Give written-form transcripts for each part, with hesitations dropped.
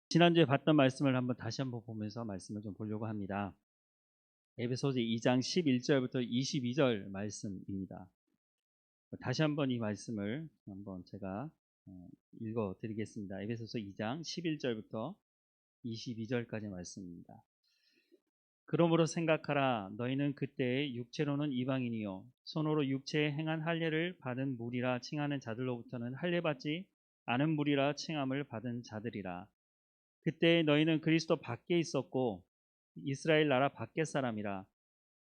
지난주에 봤던 말씀을 다시 한번 보면서 말씀을 좀 보려고 합니다. 에베소서 2장 11절부터 22절 말씀입니다. 다시 한번 이 말씀을 한번 제가 읽어 드리겠습니다. 에베소서 2장 11절부터 22절까지 말씀입니다. 그러므로 생각하라. 너희는 그때 육체로는 이방인이요 손으로 육체에 행한 할례를 받은 무리라 칭하는 자들로부터는 할례 받지 않은 무리라 칭함을 받은 자들이라. 그때 너희는 그리스도 밖에 있었고 이스라엘 나라 밖의 사람이라.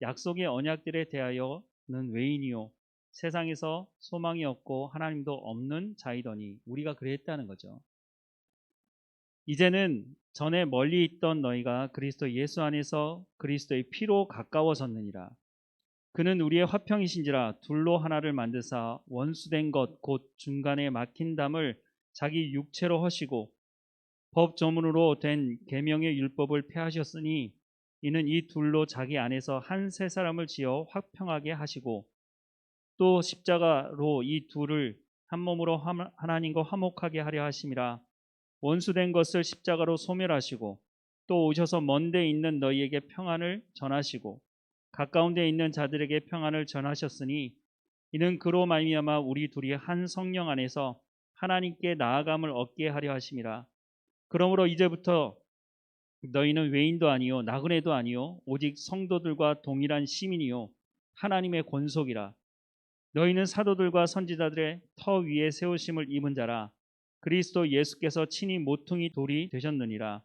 약속의 언약들에 대하여는 외인이요 세상에서 소망이 없고 하나님도 없는 자이더니 우리가 그랬다는 거죠. 이제는 전에 멀리 있던 너희가 그리스도 예수 안에서 그리스도의 피로 가까워졌느니라. 그는 우리의 화평이신지라 둘로 하나를 만드사 원수된 것 곧 중간에 막힌 담을 자기 육체로 허시고 법 조문으로 된 계명의 율법을 폐하셨으니 이는 이 둘로 자기 안에서 한 새 사람을 지어 화평하게 하시고 또 십자가로 이 둘을 한 몸으로 하나님과 화목하게 하려 하심이라. 원수된 것을 십자가로 소멸하시고 또 오셔서 먼데 있는 너희에게 평안을 전하시고 가까운 데 있는 자들에게 평안을 전하셨으니 이는 그로 말미암아 우리 둘이 한 성령 안에서 하나님께 나아감을 얻게 하려 하심이라. 그러므로 이제부터 너희는 외인도 아니요 나그네도 아니요 오직 성도들과 동일한 시민이요 하나님의 권속이라. 너희는 사도들과 선지자들의 터 위에 세우심을 입은 자라. 그리스도 예수께서 친히 모퉁이 돌이 되셨느니라.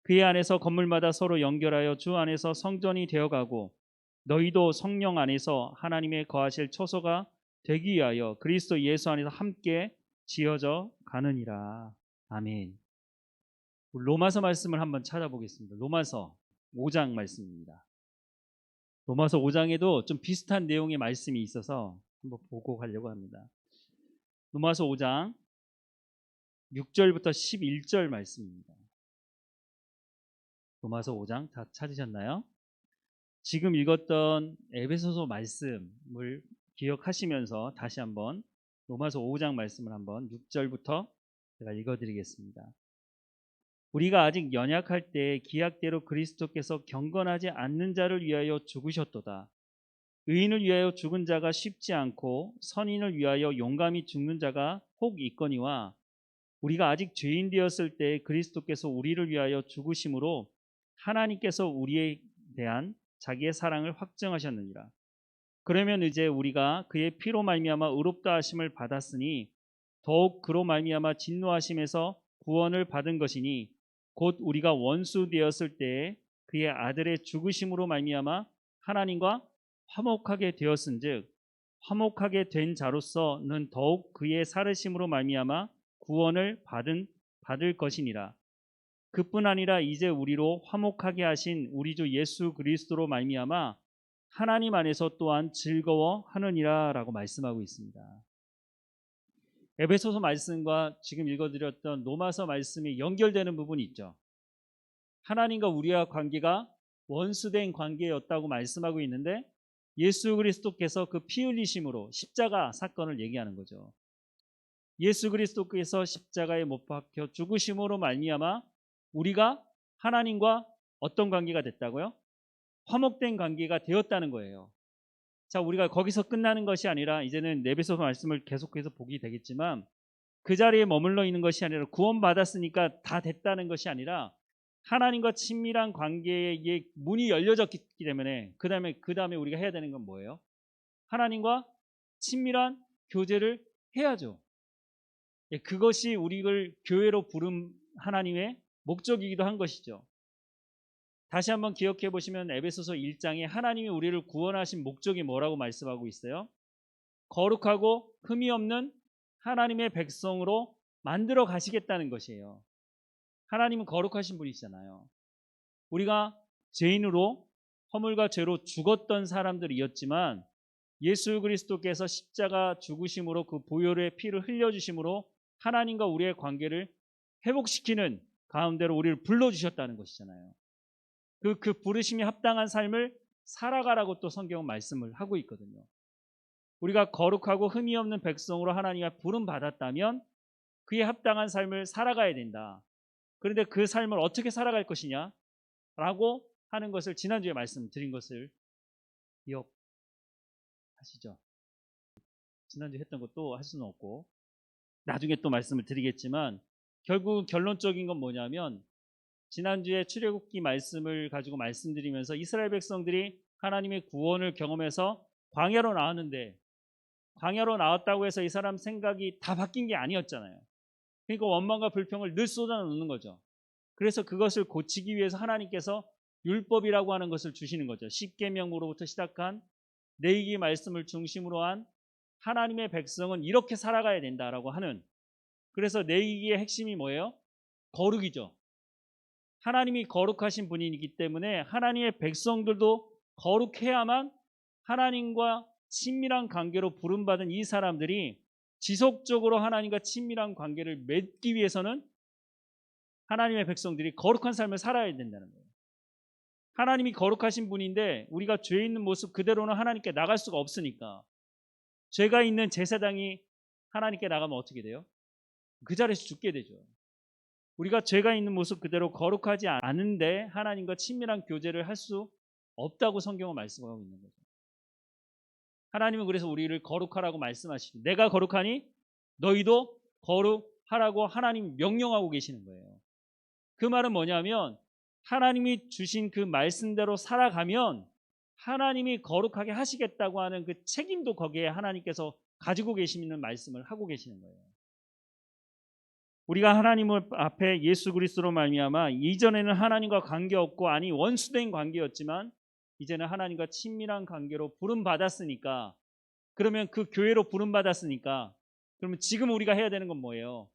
그의 안에서 건물마다 서로 연결하여 주 안에서 성전이 되어가고 너희도 성령 안에서 하나님의 거하실 초소가 되기 위하여 그리스도 예수 안에서 함께 지어져 가느니라. 아멘. 로마서 말씀을 한번 찾아보겠습니다. 로마서 5장 말씀입니다. 로마서 5장에도 좀 비슷한 내용의 말씀이 있어서 한번 보고 가려고 합니다. 로마서 5장 6절부터 11절 말씀입니다. 로마서 5장 다 찾으셨나요? 지금 읽었던 에베소서 말씀을 기억하시면서 다시 한번 로마서 5장 말씀을 한번 6절부터 제가 읽어드리겠습니다. 우리가 아직 연약할 때 기약대로 그리스도께서 경건하지 않는 자를 위하여 죽으셨도다. 의인을 위하여 죽은 자가 쉽지 않고 선인을 위하여 용감히 죽는 자가 혹 있거니와 우리가 아직 죄인 되었을 때 그리스도께서 우리를 위하여 죽으심으로 하나님께서 우리에 대한 자기의 사랑을 확증하셨느니라. 그러면 이제 우리가 그의 피로 말미암아 의롭다 하심을 받았으니 더욱 그로 말미암아 진노하심에서 구원을 받은 것이니 곧 우리가 원수 되었을 때에 그의 아들의 죽으심으로 말미암아 하나님과 화목하게 되었은즉 화목하게 된 자로서는 더욱 그의 살으심으로 말미암아 구원을 받을 것이니라. 그뿐 아니라 이제 우리로 화목하게 하신 우리 주 예수 그리스도로 말미암아 하나님 안에서 또한 즐거워하느니라라고 말씀하고 있습니다. 에베소서 말씀과 지금 읽어드렸던 로마서 말씀이 연결되는 부분이 있죠. 하나님과 우리와 관계가 원수된 관계였다고 말씀하고 있는데 예수 그리스도께서 그 피 흘리심으로 십자가 사건을 얘기하는 거죠. 예수 그리스도께서 십자가에 못 박혀 죽으심으로 말미암아 우리가 하나님과 어떤 관계가 됐다고요? 화목된 관계가 되었다는 거예요. 자, 우리가 거기서 끝나는 것이 아니라 이제는 에베소서 말씀을 계속해서 보게 되겠지만 그 자리에 머물러 있는 것이 아니라 구원받았으니까 다 됐다는 것이 아니라 하나님과 친밀한 관계의 문이 열려졌기 때문에 그 다음에 우리가 해야 되는 건 뭐예요? 하나님과 친밀한 교제를 해야죠. 그것이 우리를 교회로 부른 하나님의 목적이기도 한 것이죠. 다시 한번 기억해 보시면 에베소서 1장에 하나님이 우리를 구원하신 목적이 뭐라고 말씀하고 있어요? 거룩하고 흠이 없는 하나님의 백성으로 만들어 가시겠다는 것이에요. 하나님은 거룩하신 분이시잖아요. 우리가 죄인으로 허물과 죄로 죽었던 사람들이었지만 예수 그리스도께서 십자가 죽으심으로 그 보혈의 피를 흘려주심으로 하나님과 우리의 관계를 회복시키는 가운데로 우리를 불러주셨다는 것이잖아요. 그 부르심이 합당한 삶을 살아가라고 또 성경은 말씀을 하고 있거든요. 우리가 거룩하고 흠이 없는 백성으로 하나님의 부름 받았다면 그에 합당한 삶을 살아가야 된다. 그런데 그 삶을 어떻게 살아갈 것이냐 라고 하는 것을 지난주에 말씀드린 것을 기억하시죠? 지난주에 했던 것도 할 수는 없고 나중에 또 말씀을 드리겠지만, 결국 결론적인 건 뭐냐면, 지난주에 출애굽기 말씀을 가지고 말씀드리면서 이스라엘 백성들이 하나님의 구원을 경험해서 광야로 나왔는데, 광야로 나왔다고 해서 이 사람 생각이 다 바뀐 게 아니었잖아요. 그러니까 원망과 불평을 늘 쏟아놓는 거죠. 그래서 그것을 고치기 위해서 하나님께서 율법이라고 하는 것을 주시는 거죠. 십계명으로부터 시작한 레위기 말씀을 중심으로 한 하나님의 백성은 이렇게 살아가야 된다라고 하는, 그래서 레위기의 핵심이 뭐예요? 거룩이죠. 하나님이 거룩하신 분이기 때문에 하나님의 백성들도 거룩해야만 하나님과 친밀한 관계로 부름받은 이 사람들이 지속적으로 하나님과 친밀한 관계를 맺기 위해서는 하나님의 백성들이 거룩한 삶을 살아야 된다는 거예요. 하나님이 거룩하신 분인데 우리가 죄 있는 모습 그대로는 하나님께 나갈 수가 없으니까, 죄가 있는 제사장이 하나님께 나가면 어떻게 돼요? 그 자리에서 죽게 되죠. 우리가 죄가 있는 모습 그대로 거룩하지 않은데 하나님과 친밀한 교제를 할 수 없다고 성경은 말씀하고 있는 거죠. 하나님은 그래서 우리를 거룩하라고 말씀하시고, 내가 거룩하니 너희도 거룩하라고 하나님 명령하고 계시는 거예요. 그 말은 뭐냐면, 하나님이 주신 그 말씀대로 살아가면 하나님이 거룩하게 하시겠다고 하는 그 책임도 거기에 하나님께서 가지고 계시는 말씀을 하고 계시는 거예요. 우리가 하나님 앞에 예수 그리스도로 말미암아 이전에는 하나님과 관계없고 아니 원수된 관계였지만 이제는 하나님과 친밀한 관계로 부름받았으니까, 그러면 그 교회로 부름받았으니까, 그러면 지금 우리가 해야 되는 건 뭐예요?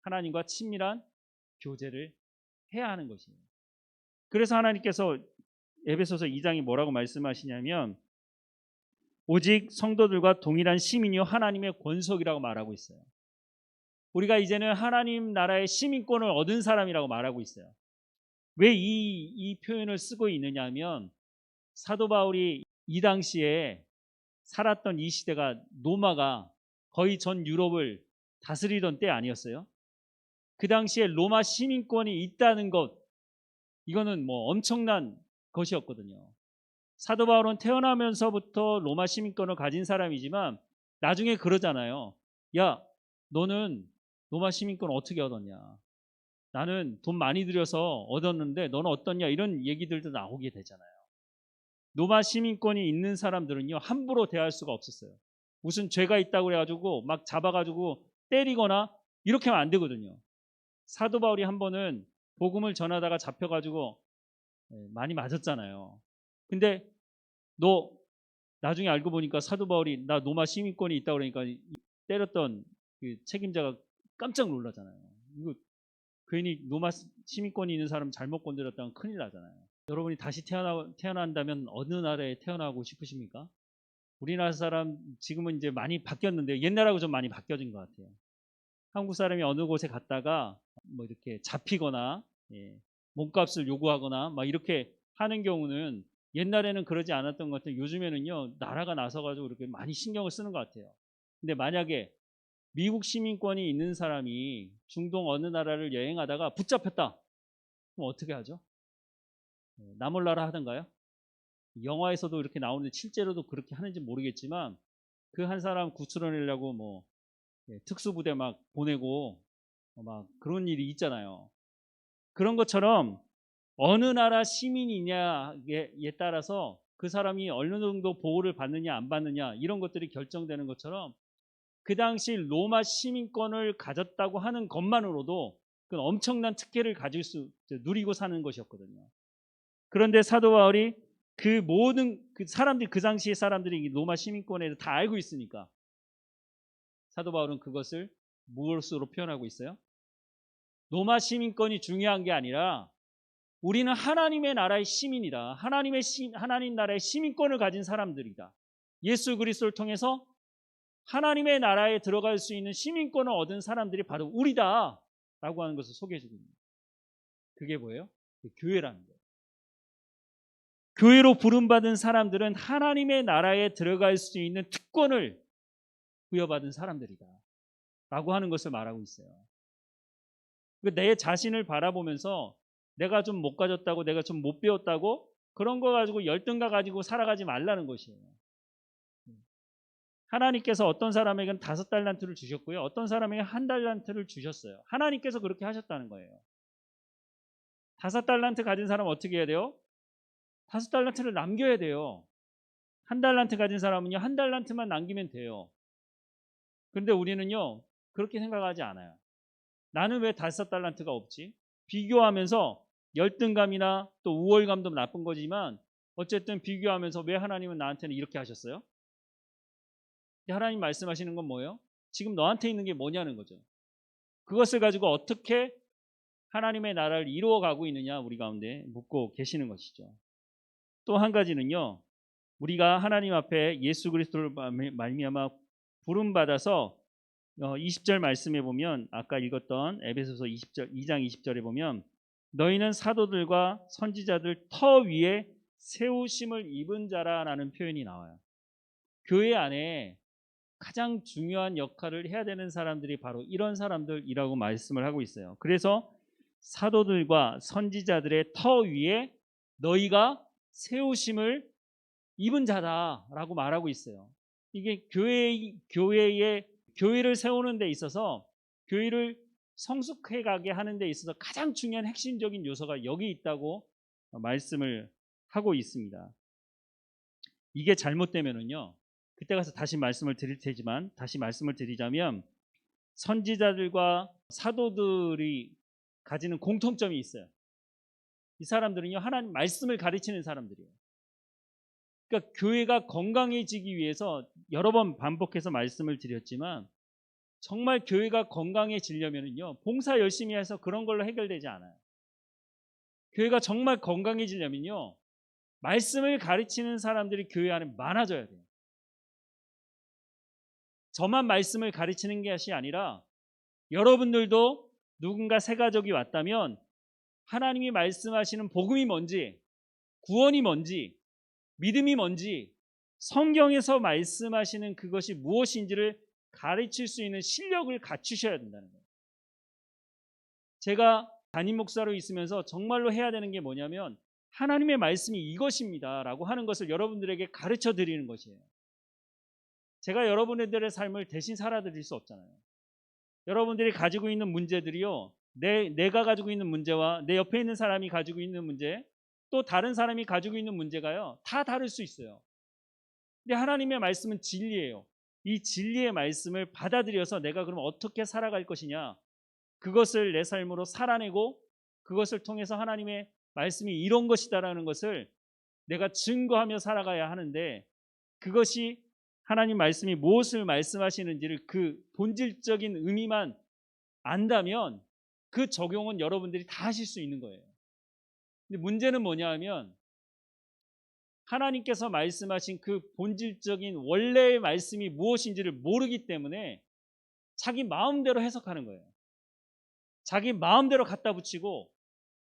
하나님과 친밀한 교제를 해야 하는 것이에요. 그래서 하나님께서 에베소서 2장이 뭐라고 말씀하시냐면, 오직 성도들과 동일한 시민이요 하나님의 권속이라고 말하고 있어요. 우리가 이제는 하나님 나라의 시민권을 얻은 사람이라고 말하고 있어요. 왜 이 표현을 쓰고 있느냐 하면, 사도 바울이 이 당시에 살았던 이 시대가 로마가 거의 전 유럽을 다스리던 때 아니었어요? 그 당시에 로마 시민권이 있다는 것, 이거는 뭐 엄청난 것이었거든요. 사도 바울은 태어나면서부터 로마 시민권을 가진 사람이지만 나중에 그러잖아요. 야, 너는 로마 시민권 어떻게 얻었냐? 나는 돈 많이 들여서 얻었는데 너는 어떻냐? 이런 얘기들도 나오게 되잖아요. 로마 시민권이 있는 사람들은요, 함부로 대할 수가 없었어요. 무슨 죄가 있다고 그래가지고 막 잡아가지고 때리거나 이렇게 하면 안 되거든요. 사도 바울이 한 번은 복음을 전하다가 잡혀가지고 많이 맞았잖아요. 근데 너 나중에 알고 보니까 사도 바울이 나 로마 시민권이 있다고 그러니까 때렸던 그 책임자가 깜짝 놀라잖아요. 이거 괜히 로마 시민권이 있는 사람 잘못 건드렸다면 큰일 나잖아요. 여러분이 다시 태어난다면 어느 나라에 태어나고 싶으십니까? 우리나라 사람 지금은 이제 많이 바뀌었는데 옛날하고 좀 많이 바뀌어진 것 같아요. 한국 사람이 어느 곳에 갔다가 뭐 이렇게 잡히거나 몸값을 요구하거나 막 이렇게 하는 경우는 옛날에는 그러지 않았던 것 같아요. 요즘에는요, 나라가 나서가지고 이렇게 많이 신경을 쓰는 것 같아요. 근데 만약에 미국 시민권이 있는 사람이 중동 어느 나라를 여행하다가 붙잡혔다, 그럼 어떻게 하죠? 나 몰라라 하던가요? 영화에서도 이렇게 나오는데 실제로도 그렇게 하는지 모르겠지만 그 한 사람 구출해내려고 뭐 특수부대 막 보내고 막 그런 일이 있잖아요. 그런 것처럼 어느 나라 시민이냐에 따라서 그 사람이 어느 정도 보호를 받느냐 안 받느냐 이런 것들이 결정되는 것처럼, 그 당시 로마 시민권을 가졌다고 하는 것만으로도 그 엄청난 특혜를 누리고 사는 것이었거든요. 그런데 사도 바울이 그 모든 그 사람들이, 그 당시의 사람들이 로마 시민권에 대해서 다 알고 있으니까 사도 바울은 그것을 무엇으로 표현하고 있어요? 로마 시민권이 중요한 게 아니라 우리는 하나님의 나라의 시민이다. 하나님 나라의 시민권을 가진 사람들이다. 예수 그리스도를 통해서 하나님의 나라에 들어갈 수 있는 시민권을 얻은 사람들이 바로 우리다 라고 하는 것을 소개해 주고 있습니다. 그게 뭐예요? 교회라는 거예요. 교회로 부름받은 사람들은 하나님의 나라에 들어갈 수 있는 특권을 부여받은 사람들이다 라고 하는 것을 말하고 있어요. 내 자신을 바라보면서 내가 좀 못 가졌다고, 내가 좀 못 배웠다고 그런 거 가지고 열등감 가지고 살아가지 말라는 것이에요. 하나님께서 어떤 사람에게는 5달란트를 주셨고요, 어떤 사람에게 1달란트를 주셨어요. 하나님께서 그렇게 하셨다는 거예요. 5달란트 가진 사람은 어떻게 해야 돼요? 5달란트를 남겨야 돼요. 1달란트 가진 사람은요, 1달란트만 남기면 돼요. 그런데 우리는요, 그렇게 생각하지 않아요. 나는 왜 5달란트가 없지? 비교하면서 열등감이나 또 우월감도 나쁜 거지만 어쨌든 비교하면서 왜 하나님은 나한테는 이렇게 하셨어요? 하나님 말씀하시는 건 뭐예요? 지금 너한테 있는 게 뭐냐는 거죠. 그것을 가지고 어떻게 하나님의 나라를 이루어가고 있느냐, 우리 가운데 묻고 계시는 것이죠. 또 한 가지는요, 우리가 하나님 앞에 예수 그리스도를 말미암아 부름받아서 20절 말씀에 보면, 아까 읽었던 에베소서 2장 20절에 보면, 너희는 사도들과 선지자들 터 위에 세우심을 입은 자라라는 표현이 나와요. 교회 안에 가장 중요한 역할을 해야 되는 사람들이 바로 이런 사람들이라고 말씀을 하고 있어요. 그래서 사도들과 선지자들의 터 위에 너희가 세우심을 입은 자다라고 말하고 있어요. 이게 교회를 세우는 데 있어서, 교회를 성숙해 가게 하는 데 있어서 가장 중요한 핵심적인 요소가 여기 있다고 말씀을 하고 있습니다. 이게 잘못되면은요, 그때 가서 다시 말씀을 드릴 테지만 다시 말씀을 드리자면, 선지자들과 사도들이 가지는 공통점이 있어요. 이 사람들은요, 하나님 말씀을 가르치는 사람들이에요. 그러니까 교회가 건강해지기 위해서 여러 번 반복해서 말씀을 드렸지만, 정말 교회가 건강해지려면요, 봉사 열심히 해서 그런 걸로 해결되지 않아요. 교회가 정말 건강해지려면요, 말씀을 가르치는 사람들이 교회 안에 많아져야 돼요. 저만 말씀을 가르치는 것이 아니라 여러분들도 누군가 새 가족이 왔다면 하나님이 말씀하시는 복음이 뭔지, 구원이 뭔지, 믿음이 뭔지, 성경에서 말씀하시는 그것이 무엇인지를 가르칠 수 있는 실력을 갖추셔야 된다는 거예요. 제가 담임 목사로 있으면서 정말로 해야 되는 게 뭐냐면, 하나님의 말씀이 이것입니다 라고 하는 것을 여러분들에게 가르쳐 드리는 것이에요. 제가 여러분들의 삶을 대신 살아드릴 수 없잖아요. 여러분들이 가지고 있는 문제들이요, 내가 가지고 있는 문제와 내 옆에 있는 사람이 가지고 있는 문제, 또 다른 사람이 가지고 있는 문제가요, 다 다를 수 있어요. 근데 하나님의 말씀은 진리예요. 이 진리의 말씀을 받아들여서 내가 그럼 어떻게 살아갈 것이냐, 그것을 내 삶으로 살아내고 그것을 통해서 하나님의 말씀이 이런 것이다라는 것을 내가 증거하며 살아가야 하는데, 그것이 하나님 말씀이 무엇을 말씀하시는지를 그 본질적인 의미만 안다면 그 적용은 여러분들이 다 하실 수 있는 거예요. 근데 문제는 뭐냐 하면, 하나님께서 말씀하신 그 본질적인 원래의 말씀이 무엇인지를 모르기 때문에 자기 마음대로 해석하는 거예요. 자기 마음대로 갖다 붙이고,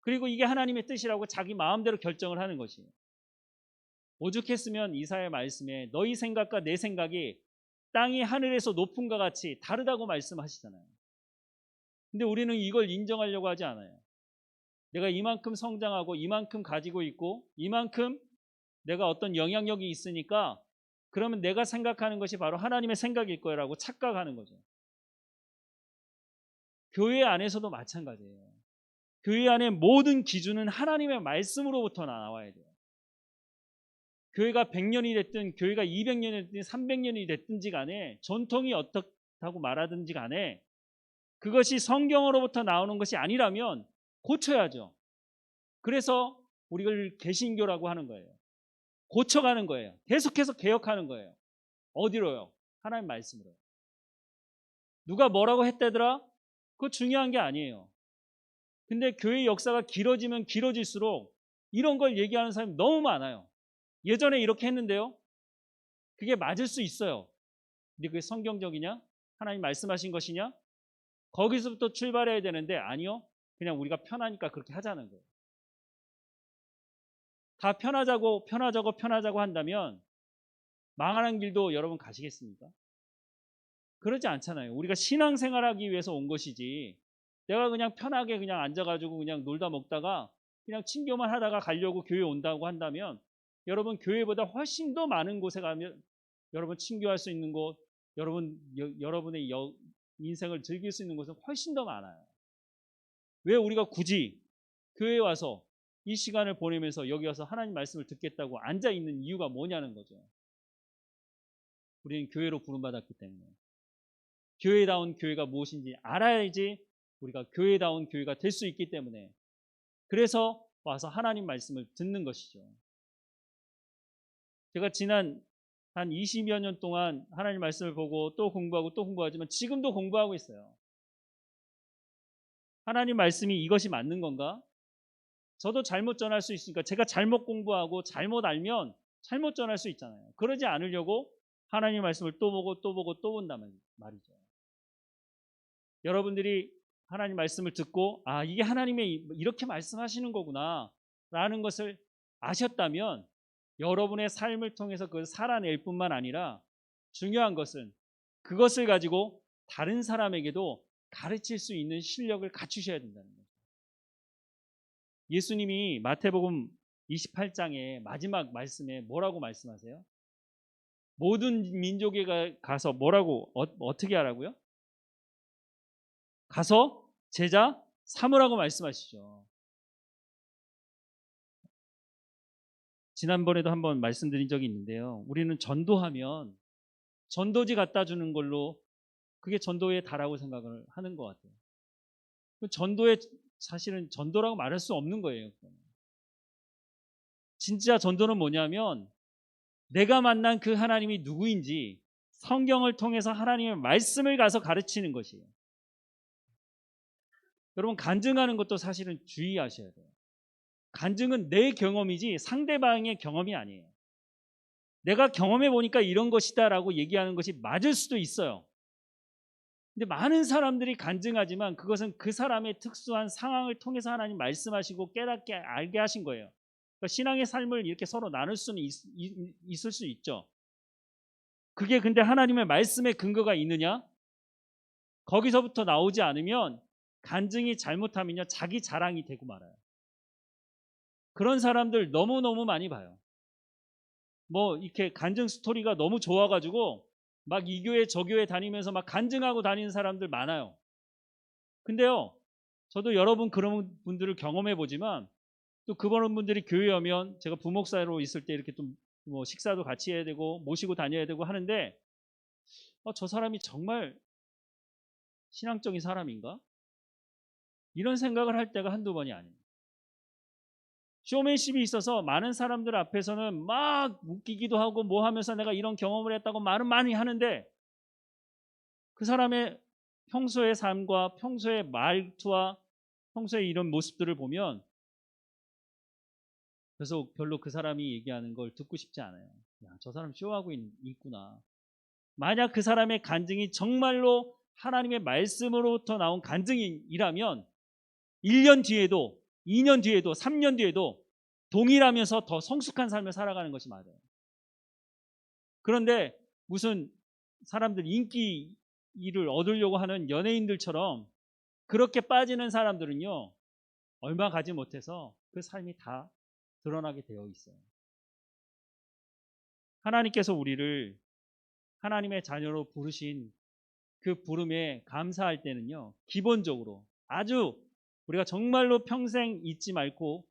그리고 이게 하나님의 뜻이라고 자기 마음대로 결정을 하는 것이에요. 오죽했으면 이사야 말씀에 너희 생각과 내 생각이 땅이 하늘에서 높음과 같이 다르다고 말씀하시잖아요. 근데 우리는 이걸 인정하려고 하지 않아요. 내가 이만큼 성장하고 이만큼 가지고 있고 이만큼 내가 어떤 영향력이 있으니까 그러면 내가 생각하는 것이 바로 하나님의 생각일 거라고 착각하는 거죠. 교회 안에서도 마찬가지예요. 교회 안의 모든 기준은 하나님의 말씀으로부터 나와야 돼요. 교회가 100년이 됐든 교회가 200년이 됐든 300년이 됐든지 간에, 전통이 어떻다고 말하든지 간에, 그것이 성경으로부터 나오는 것이 아니라면 고쳐야죠. 그래서 우리를 개신교라고 하는 거예요. 고쳐가는 거예요. 계속해서 개혁하는 거예요. 어디로요? 하나님 말씀으로요. 누가 뭐라고 했다더라? 그거 중요한 게 아니에요. 근데 교회 역사가 길어지면 길어질수록 이런 걸 얘기하는 사람이 너무 많아요. 예전에 이렇게 했는데요, 그게 맞을 수 있어요. 근데 그게 성경적이냐? 하나님 말씀하신 것이냐? 거기서부터 출발해야 되는데, 아니요, 그냥 우리가 편하니까 그렇게 하자는 거예요. 다 편하자고 한다면 망하는 길도 여러분 가시겠습니까? 그러지 않잖아요. 우리가 신앙생활하기 위해서 온 것이지, 내가 그냥 편하게 그냥 앉아가지고 그냥 놀다 먹다가 그냥 친교만 하다가 가려고 교회 온다고 한다면 여러분 교회보다 훨씬 더 많은 곳에 가면 여러분 친교할 수 있는 곳, 여러분의 인생을 즐길 수 있는 곳은 훨씬 더 많아요. 왜 우리가 굳이 교회에 와서 이 시간을 보내면서 여기 와서 하나님 말씀을 듣겠다고 앉아 있는 이유가 뭐냐는 거죠. 우리는 교회로 부름받았기 때문에. 교회다운 교회가 무엇인지 알아야지 우리가 교회다운 교회가 될 수 있기 때문에, 그래서 와서 하나님 말씀을 듣는 것이죠. 제가 지난 한 20여 년 동안 하나님 말씀을 보고 또 공부하고 또 공부하지만 지금도 공부하고 있어요. 하나님 말씀이 이것이 맞는 건가? 저도 잘못 전할 수 있으니까, 제가 잘못 공부하고 잘못 알면 잘못 전할 수 있잖아요. 그러지 않으려고 하나님 말씀을 또 보고 또 보고 또 본다는 말이죠. 여러분들이 하나님 말씀을 듣고 이게 하나님의 이렇게 말씀하시는 거구나 라는 것을 아셨다면 여러분의 삶을 통해서 그걸 살아낼 뿐만 아니라 중요한 것은 그것을 가지고 다른 사람에게도 가르칠 수 있는 실력을 갖추셔야 된다는 거죠. 예수님이 마태복음 28장의 마지막 말씀에 뭐라고 말씀하세요? 모든 민족에 가서 뭐라고 어떻게 하라고요? 가서 제자 삼으라고 말씀하시죠. 지난번에도 한번 말씀드린 적이 있는데요. 우리는 전도하면 전도지 갖다 주는 걸로 그게 전도의 다라고 생각을 하는 것 같아요. 전도에 사실은 전도라고 말할 수 없는 거예요. 진짜 전도는 뭐냐면 내가 만난 그 하나님이 누구인지 성경을 통해서 하나님의 말씀을 가서 가르치는 것이에요. 여러분, 간증하는 것도 사실은 주의하셔야 돼요. 간증은 내 경험이지 상대방의 경험이 아니에요. 내가 경험해 보니까 이런 것이다라고 얘기하는 것이 맞을 수도 있어요. 근데 많은 사람들이 간증하지만 그것은 그 사람의 특수한 상황을 통해서 하나님 말씀하시고 깨닫게 알게 하신 거예요. 그러니까 신앙의 삶을 이렇게 서로 나눌 수는 있을 수 있죠. 그게 근데 하나님의 말씀에 근거가 있느냐? 거기서부터 나오지 않으면 간증이 잘못하면요 자기 자랑이 되고 말아요. 그런 사람들 너무너무 많이 봐요. 뭐 이렇게 간증 스토리가 너무 좋아가지고 막 이 교회 저 교회 다니면서 막 간증하고 다니는 사람들 많아요. 근데요, 저도 여러분 그런 분들을 경험해 보지만 또 그런 분들이 교회에 오면 제가 부목사로 있을 때 이렇게 좀 뭐 식사도 같이 해야 되고 모시고 다녀야 되고 하는데 저 사람이 정말 신앙적인 사람인가? 이런 생각을 할 때가 한두 번이 아닙니다. 쇼맨십이 있어서 많은 사람들 앞에서는 막 웃기기도 하고 뭐 하면서 내가 이런 경험을 했다고 말은 많이 하는데 그 사람의 평소의 삶과 평소의 말투와 평소의 이런 모습들을 보면 그래서 별로 그 사람이 얘기하는 걸 듣고 싶지 않아요. 야, 저 사람 쇼하고 있구나. 만약 그 사람의 간증이 정말로 하나님의 말씀으로부터 나온 간증이라면 1년 뒤에도 2년 뒤에도 3년 뒤에도 동일하면서 더 성숙한 삶을 살아가는 것이 맞아요. 그런데 무슨 사람들 인기 일을 얻으려고 하는 연예인들처럼 그렇게 빠지는 사람들은요 얼마 가지 못해서 그 삶이 다 드러나게 되어 있어요. 하나님께서 우리를 하나님의 자녀로 부르신 그 부름에 감사할 때는요 기본적으로 아주 우리가 정말로 평생 잊지 말고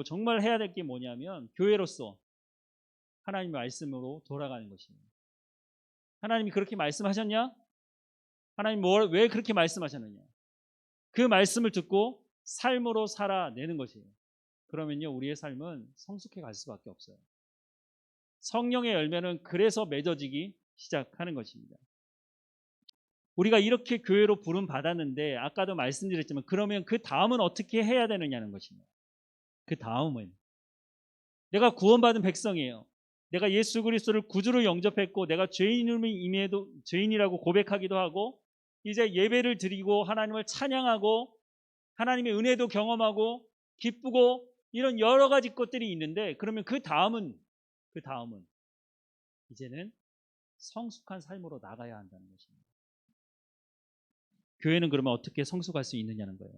정말 해야 될 게 뭐냐면 교회로서 하나님의 말씀으로 돌아가는 것입니다. 하나님이 그렇게 말씀하셨냐? 하나님 왜 그렇게 말씀하셨느냐? 그 말씀을 듣고 삶으로 살아내는 것이에요. 그러면요 우리의 삶은 성숙해 갈 수밖에 없어요. 성령의 열매는 그래서 맺어지기 시작하는 것입니다. 우리가 이렇게 교회로 부름 받았는데 아까도 말씀드렸지만 그러면 그 다음은 어떻게 해야 되느냐는 것입니다. 그 다음은 내가 구원받은 백성이에요. 내가 예수 그리스도를 구주로 영접했고 내가 죄인이라고 고백하기도 하고 이제 예배를 드리고 하나님을 찬양하고 하나님의 은혜도 경험하고 기쁘고 이런 여러 가지 것들이 있는데 그러면 그 다음은 이제는 성숙한 삶으로 나가야 한다는 것입니다. 교회는 그러면 어떻게 성숙할 수 있느냐는 거예요.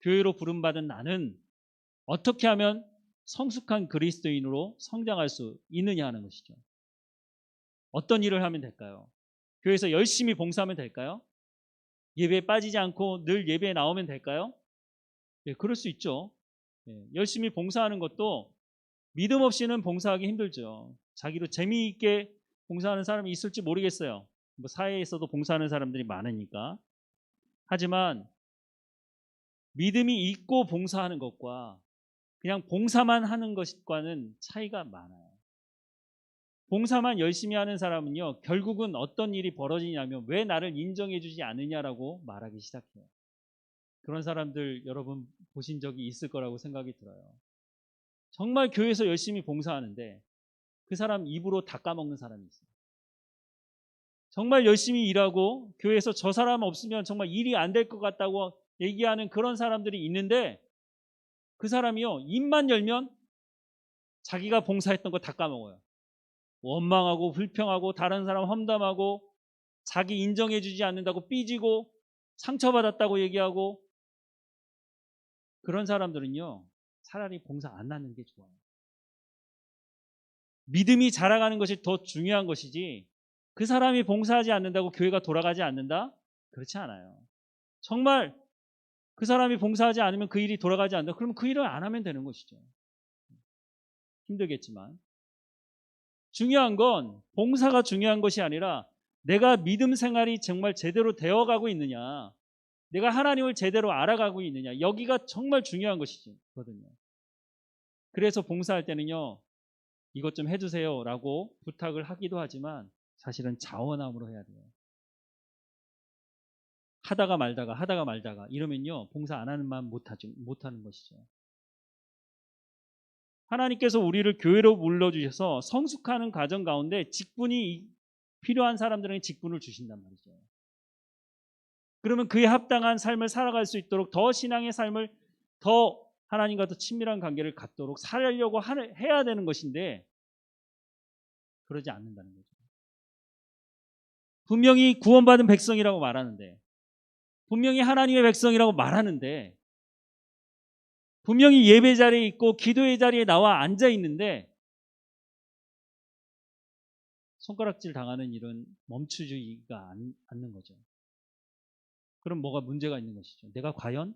교회로 부름받은 나는 어떻게 하면 성숙한 그리스도인으로 성장할 수 있느냐 하는 것이죠. 어떤 일을 하면 될까요? 교회에서 열심히 봉사하면 될까요? 예배에 빠지지 않고 늘 예배에 나오면 될까요? 예, 그럴 수 있죠. 예, 열심히 봉사하는 것도 믿음 없이는 봉사하기 힘들죠. 자기로 재미있게 봉사하는 사람이 있을지 모르겠어요. 뭐 사회에서도 봉사하는 사람들이 많으니까. 하지만 믿음이 있고 봉사하는 것과 그냥 봉사만 하는 것과는 차이가 많아요. 봉사만 열심히 하는 사람은요, 결국은 어떤 일이 벌어지냐면 왜 나를 인정해 주지 않느냐라고 말하기 시작해요. 그런 사람들 여러분 보신 적이 있을 거라고 생각이 들어요. 정말 교회에서 열심히 봉사하는데 그 사람 입으로 다 까먹는 사람이 있어요. 정말 열심히 일하고 교회에서 저 사람 없으면 정말 일이 안 될 것 같다고 얘기하는 그런 사람들이 있는데 그 사람이요, 입만 열면 자기가 봉사했던 거 다 까먹어요. 원망하고 불평하고 다른 사람 험담하고 자기 인정해 주지 않는다고 삐지고 상처받았다고 얘기하고, 그런 사람들은요 차라리 봉사 안 하는 게 좋아요. 믿음이 자라가는 것이 더 중요한 것이지 그 사람이 봉사하지 않는다고 교회가 돌아가지 않는다? 그렇지 않아요. 정말 그 사람이 봉사하지 않으면 그 일이 돌아가지 않는다. 그러면 그 일을 안 하면 되는 것이죠. 힘들겠지만 중요한 건 봉사가 중요한 것이 아니라 내가 믿음 생활이 정말 제대로 되어가고 있느냐, 내가 하나님을 제대로 알아가고 있느냐, 여기가 정말 중요한 것이거든요. 그래서 봉사할 때는요, 이것 좀 해주세요 라고 부탁을 하기도 하지만 사실은 자원함으로 해야 돼요. 하다가 말다가 이러면요 봉사 안 하는 만 못하는 것이죠. 하나님께서 우리를 교회로 불러주셔서 성숙하는 과정 가운데 직분이 필요한 사람들에게 직분을 주신단 말이죠. 그러면 그에 합당한 삶을 살아갈 수 있도록 더 신앙의 삶을 더 하나님과 더 친밀한 관계를 갖도록 살려고 해야 되는 것인데 그러지 않는다는 거죠. 분명히 구원받은 백성이라고 말하는데, 분명히 하나님의 백성이라고 말하는데, 분명히 예배 자리에 있고 기도의 자리에 나와 앉아 있는데 손가락질 당하는 일은 멈추지가 않는 거죠. 그럼 뭐가 문제가 있는 것이죠. 내가 과연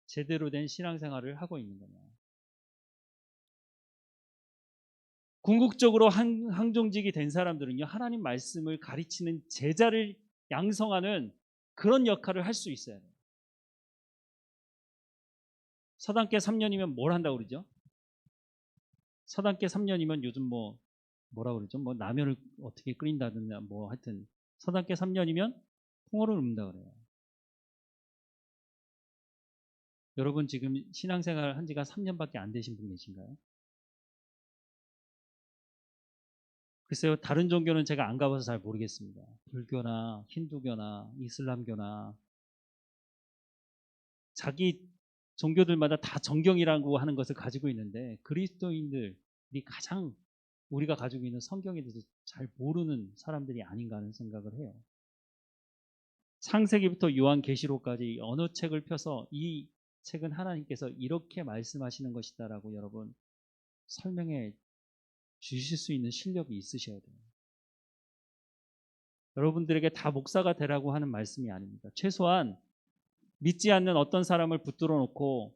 제대로 된 신앙생활을 하고 있는 거냐. 궁극적으로 항종직이 된 사람들은요, 하나님 말씀을 가르치는 제자를 양성하는 그런 역할을 할 수 있어야 돼요. 서당계 3년이면 뭘 한다고 그러죠? 서당계 3년이면 요즘 뭐라 그러죠? 뭐 라면을 어떻게 끓인다든가 뭐 하여튼 서당계 3년이면 풍어를 읊는다 그래요. 여러분 지금 신앙생활 한 지가 3년밖에 안 되신 분 계신가요? 글쎄요, 다른 종교는 제가 안 가봐서 잘 모르겠습니다. 불교나 힌두교나 이슬람교나 자기 종교들마다 다 정경이라고 하는 것을 가지고 있는데 그리스도인들이 가장 우리가 가지고 있는 성경에 대해서 잘 모르는 사람들이 아닌가 하는 생각을 해요. 창세기부터 요한계시록까지 어느 책을 펴서 이 책은 하나님께서 이렇게 말씀하시는 것이다라고 여러분 설명해 주실 수 있는 실력이 있으셔야 돼요. 여러분들에게 다 목사가 되라고 하는 말씀이 아닙니다. 최소한 믿지 않는 어떤 사람을 붙들어 놓고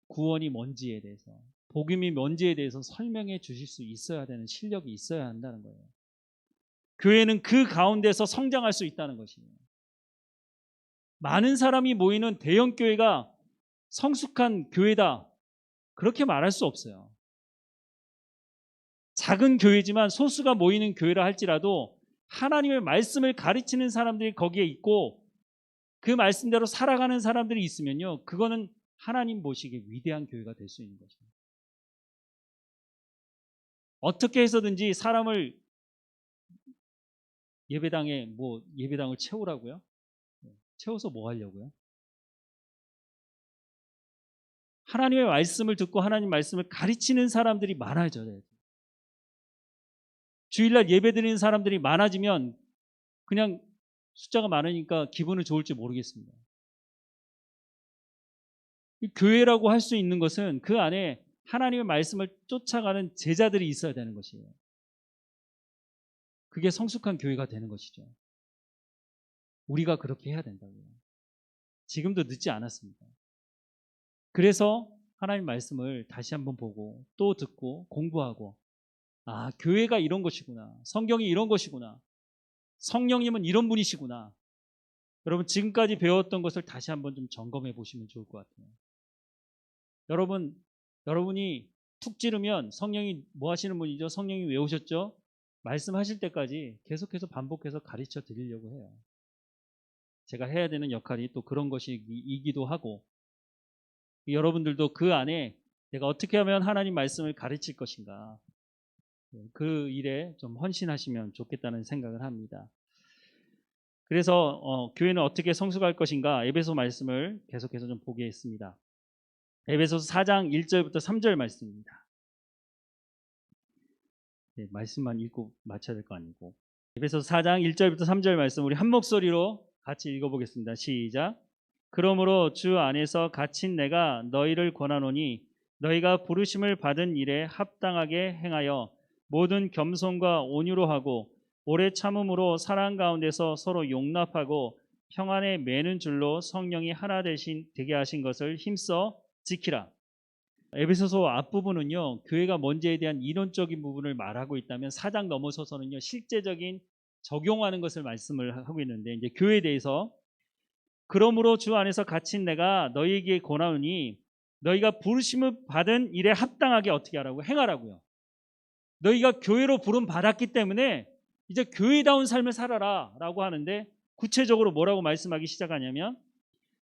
구원이 뭔지에 대해서, 복음이 뭔지에 대해서 설명해 주실 수 있어야 되는 실력이 있어야 한다는 거예요. 교회는 그 가운데서 성장할 수 있다는 것이에요. 많은 사람이 모이는 대형 교회가 성숙한 교회다, 그렇게 말할 수 없어요. 작은 교회지만 소수가 모이는 교회라 할지라도 하나님의 말씀을 가르치는 사람들이 거기에 있고 그 말씀대로 살아가는 사람들이 있으면요, 그거는 하나님 보시기에 위대한 교회가 될 수 있는 것입니다. 어떻게 해서든지 사람을 예배당을 채우라고요? 채워서 뭐 하려고요? 하나님의 말씀을 듣고 하나님 말씀을 가르치는 사람들이 많아져야 돼요. 주일날 예배 드리는 사람들이 많아지면 그냥 숫자가 많으니까 기분은 좋을지 모르겠습니다. 이 교회라고 할 수 있는 것은 그 안에 하나님의 말씀을 쫓아가는 제자들이 있어야 되는 것이에요. 그게 성숙한 교회가 되는 것이죠. 우리가 그렇게 해야 된다고요. 지금도 늦지 않았습니다. 그래서 하나님 말씀을 다시 한번 보고 또 듣고 공부하고, 아, 교회가 이런 것이구나. 성경이 이런 것이구나. 성령님은 이런 분이시구나. 여러분 지금까지 배웠던 것을 다시 한번 좀 점검해 보시면 좋을 것 같아요. 여러분이 툭 찌르면 성령이 뭐 하시는 분이죠? 성령이 왜 오셨죠? 말씀하실 때까지 계속해서 반복해서 가르쳐 드리려고 해요. 제가 해야 되는 역할이 또 그런 것이기도 하고, 여러분들도 그 안에 내가 어떻게 하면 하나님 말씀을 가르칠 것인가, 그 일에 좀 헌신하시면 좋겠다는 생각을 합니다. 그래서 교회는 어떻게 성숙할 것인가, 에베소 말씀을 계속해서 좀 보겠습니다. 에베소서 4장 1절부터 3절 말씀입니다. 네, 말씀만 읽고 마쳐야 될 거 아니고. 에베소서 4장 1절부터 3절 말씀 우리 한 목소리로 같이 읽어보겠습니다. 시작. 그러므로 주 안에서 갇힌 내가 너희를 권하노니 너희가 부르심을 받은 일에 합당하게 행하여 모든 겸손과 온유로 하고 오래 참음으로 사랑 가운데서 서로 용납하고 평안에 매는 줄로 성령이 하나 되게 하신 것을 힘써 지키라. 에베소서 앞부분은요, 교회가 뭔지에 대한 이론적인 부분을 말하고 있다면 4장 넘어서서는요, 실제적인 적용하는 것을 말씀을 하고 있는데, 이제 교회에 대해서 그러므로 주 안에서 갇힌 내가 너희에게 권하노니 너희가 부르심을 받은 일에 합당하게 어떻게 하라고? 행하라고요. 너희가 교회로 부름 받았기 때문에 이제 교회다운 삶을 살아라 라고 하는데, 구체적으로 뭐라고 말씀하기 시작하냐면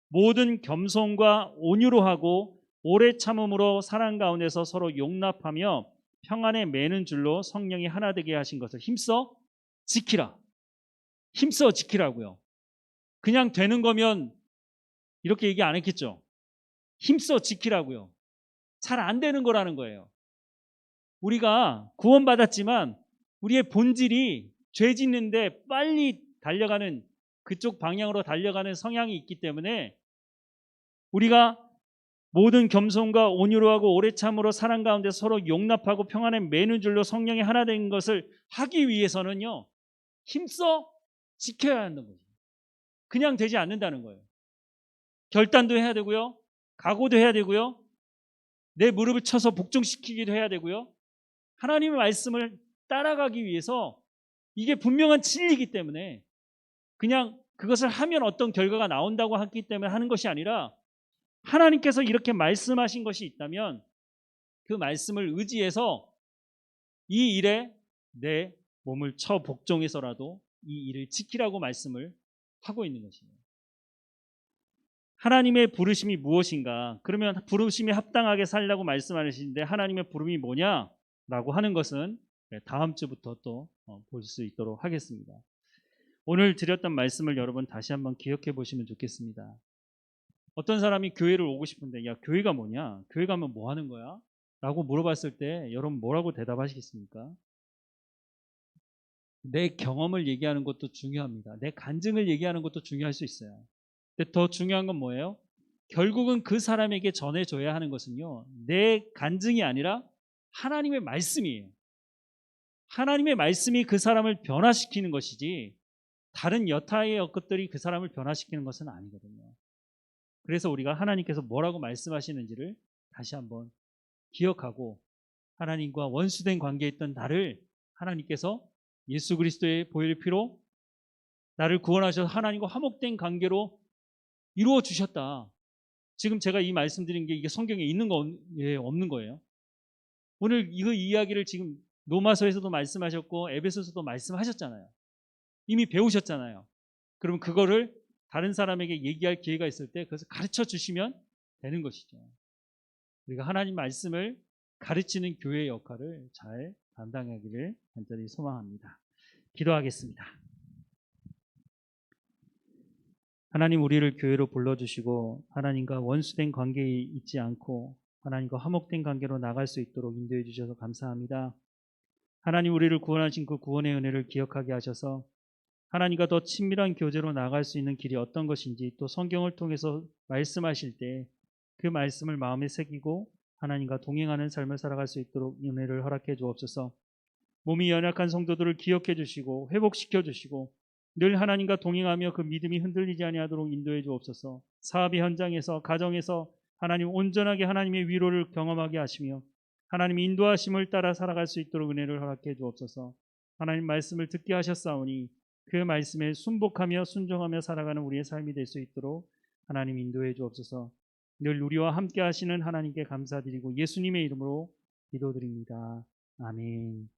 모든 겸손과 온유로 하고 오래 참음으로 사랑 가운데서 서로 용납하며 평안에 매는 줄로 성령이 하나 되게 하신 것을 힘써 지키라. 힘써 지키라고요. 그냥 되는 거면 이렇게 얘기 안 했겠죠. 힘써 지키라고요. 잘 안 되는 거라는 거예요. 우리가 구원받았지만 우리의 본질이 죄 짓는데 빨리 달려가는, 그쪽 방향으로 달려가는 성향이 있기 때문에 우리가 모든 겸손과 온유로 하고 오래 참으로 사랑 가운데 서로 용납하고 평안에 매는 줄로 성령이 하나 된 것을 하기 위해서는요, 힘써 지켜야 한다는 거죠. 그냥 되지 않는다는 거예요. 결단도 해야 되고요, 각오도 해야 되고요, 내 무릎을 쳐서 복종시키기도 해야 되고요, 하나님의 말씀을 따라가기 위해서 이게 분명한 진리이기 때문에 그냥 그것을 하면 어떤 결과가 나온다고 하기 때문에 하는 것이 아니라, 하나님께서 이렇게 말씀하신 것이 있다면 그 말씀을 의지해서 이 일에 내 몸을 쳐 복종해서라도 이 일을 지키라고 말씀을 하고 있는 것입니다. 하나님의 부르심이 무엇인가? 그러면 부르심에 합당하게 살라고 말씀하시는데 하나님의 부름이 뭐냐라고 하는 것은 다음 주부터 또 볼 수 있도록 하겠습니다. 오늘 드렸던 말씀을 여러분 다시 한번 기억해 보시면 좋겠습니다. 어떤 사람이 교회를 오고 싶은데, 야, 교회가 뭐냐? 교회 가면 뭐 하는 거야? 라고 물어봤을 때 여러분 뭐라고 대답하시겠습니까? 내 경험을 얘기하는 것도 중요합니다. 내 간증을 얘기하는 것도 중요할 수 있어요. 근데 더 중요한 건 뭐예요? 결국은 그 사람에게 전해줘야 하는 것은요, 내 간증이 아니라 하나님의 말씀이에요. 하나님의 말씀이 그 사람을 변화시키는 것이지 다른 여타의 것들이 그 사람을 변화시키는 것은 아니거든요. 그래서 우리가 하나님께서 뭐라고 말씀하시는지를 다시 한번 기억하고, 하나님과 원수된 관계에 있던 나를 하나님께서 예수 그리스도의 보혈의 피로 나를 구원하셔서 하나님과 화목된 관계로 이루어 주셨다. 지금 제가 이 말씀드린 게 이게 성경에 있는 거 없는 거예요. 오늘 이 이야기를 지금 로마서에서도 말씀하셨고 에베소서도 말씀하셨잖아요. 이미 배우셨잖아요. 그러면 그거를 다른 사람에게 얘기할 기회가 있을 때 그것을 가르쳐 주시면 되는 것이죠. 우리가 하나님 말씀을 가르치는 교회의 역할을 잘 감당하기를 간절히 소망합니다. 기도하겠습니다. 하나님, 우리를 교회로 불러주시고 하나님과 원수된 관계에 있지 않고 하나님과 화목된 관계로 나갈 수 있도록 인도해 주셔서 감사합니다. 하나님, 우리를 구원하신 그 구원의 은혜를 기억하게 하셔서 하나님과 더 친밀한 교제로 나아갈 수 있는 길이 어떤 것인지, 또 성경을 통해서 말씀하실 때 그 말씀을 마음에 새기고 하나님과 동행하는 삶을 살아갈 수 있도록 은혜를 허락해 주옵소서. 몸이 연약한 성도들을 기억해 주시고 회복시켜 주시고 늘 하나님과 동행하며 그 믿음이 흔들리지 아니하도록 인도해 주옵소서. 사업의 현장에서, 가정에서 하나님 온전하게 하나님의 위로를 경험하게 하시며 하나님의 인도하심을 따라 살아갈 수 있도록 은혜를 허락해 주옵소서. 하나님 말씀을 듣게 하셨사오니 그 말씀에 순복하며 순종하며 살아가는 우리의 삶이 될 수 있도록 하나님 인도해 주옵소서. 늘 우리와 함께 하시는 하나님께 감사드리고 예수님의 이름으로 기도드립니다. 아멘.